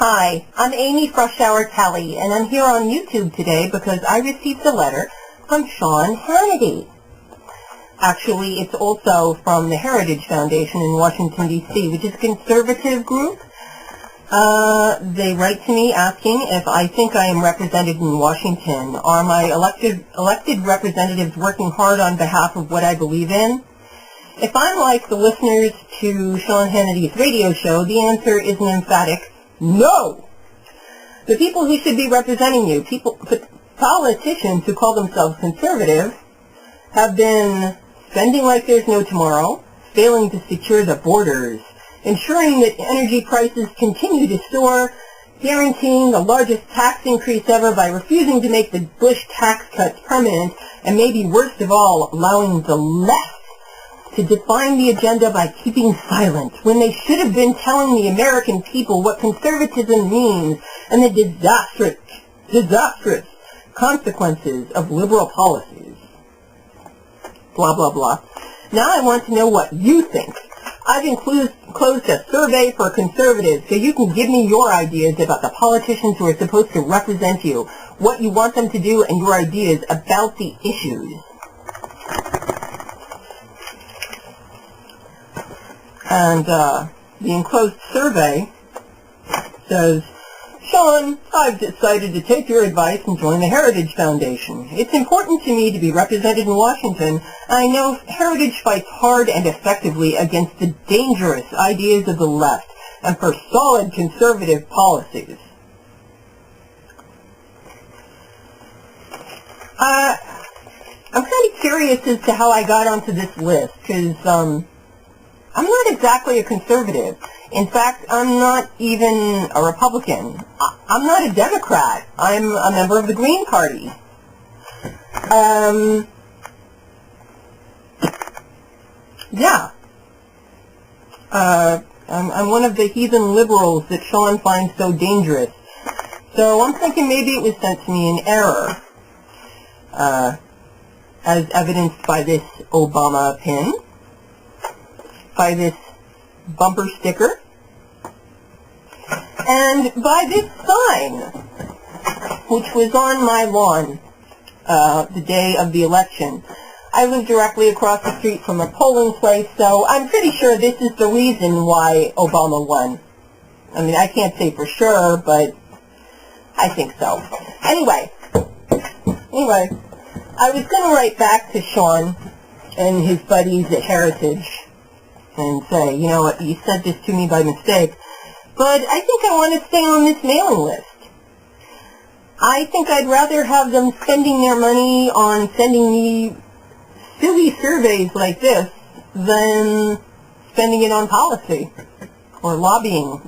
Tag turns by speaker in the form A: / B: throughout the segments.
A: Hi, I'm Amy Frushour Kelly, and I'm here on YouTube today because I received a letter from Sean Hannity. Actually, it's also from the Heritage Foundation in Washington, D.C., which is a conservative group. They write to me asking if I think I am represented in Washington. Are my elected representatives working hard on behalf of what I believe in? If I'm like the listeners to Sean Hannity's radio show, the answer is an emphatic no. The people who should be representing you, politicians who call themselves conservative, have been spending like there's no tomorrow, failing to secure the borders, ensuring that energy prices continue to soar, guaranteeing the largest tax increase ever by refusing to make the Bush tax cuts permanent, and maybe worst of all, allowing the left to define the agenda by keeping silent when they should have been telling the American people what conservatism means and the disastrous consequences of liberal policies. Blah, blah, blah. Now I want to know what you think. I've closed a survey for conservatives so you can give me your ideas about the politicians who are supposed to represent you, what you want them to do, and your ideas about the issues. And the enclosed survey says, Sean, I've decided to take your advice and join the Heritage Foundation. It's important to me to be represented in Washington. I know Heritage fights hard and effectively against the dangerous ideas of the left and for solid conservative policies. I'm kind of curious as to how I got onto this list, because I'm not exactly a conservative. In fact, I'm not even a Republican. I'm not a Democrat. I'm a member of the Green Party. I'm one of the heathen liberals that Sean finds so dangerous. So I'm thinking maybe it was sent to me in error, as evidenced by this Obama pin, by this bumper sticker, and by this sign, which was on my lawn the day of the election. I live directly across the street from a polling place, so I'm pretty sure this is the reason why Obama won. I mean, I can't say for sure, but I think so. Anyway, I was going to write back to Sean and his buddies at Heritage and say, you know what, you sent this to me by mistake, but I think I want to stay on this mailing list. I think I'd rather have them spending their money on sending me silly surveys like this than spending it on policy or lobbying.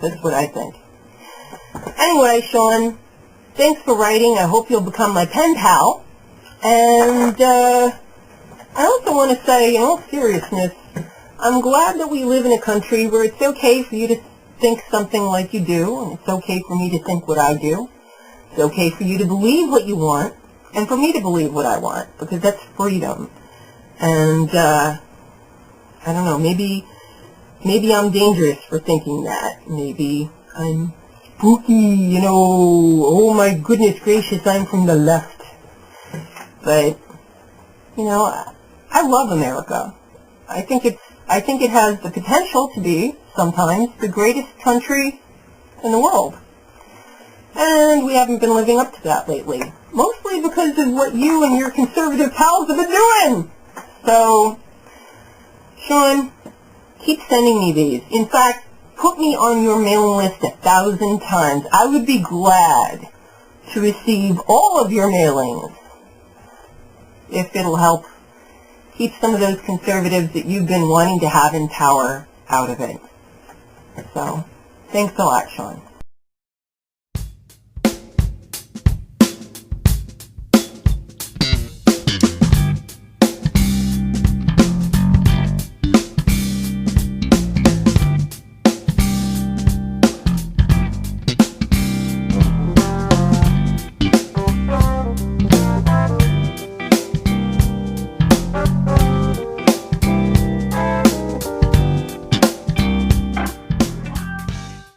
A: That's what I think. Anyway, Sean, thanks for writing. I hope you'll become my pen pal. And I also want to say, in all seriousness, I'm glad that we live in a country where it's okay for you to think something like you do, and it's okay for me to think what I do. It's okay for you to believe what you want, and for me to believe what I want, because that's freedom. And, I don't know, maybe I'm dangerous for thinking that. Maybe I'm spooky, you know, oh my goodness gracious, I'm from the left. But, you know, I love America. I think it has the potential to be, sometimes, the greatest country in the world. And we haven't been living up to that lately. Mostly because of what you and your conservative pals have been doing. So, Sean, keep sending me these. In fact, put me on your mailing list 1,000 times. I would be glad to receive all of your mailings if it'll help keep some of those conservatives that you've been wanting to have in power out of it. So, thanks a lot, Sean.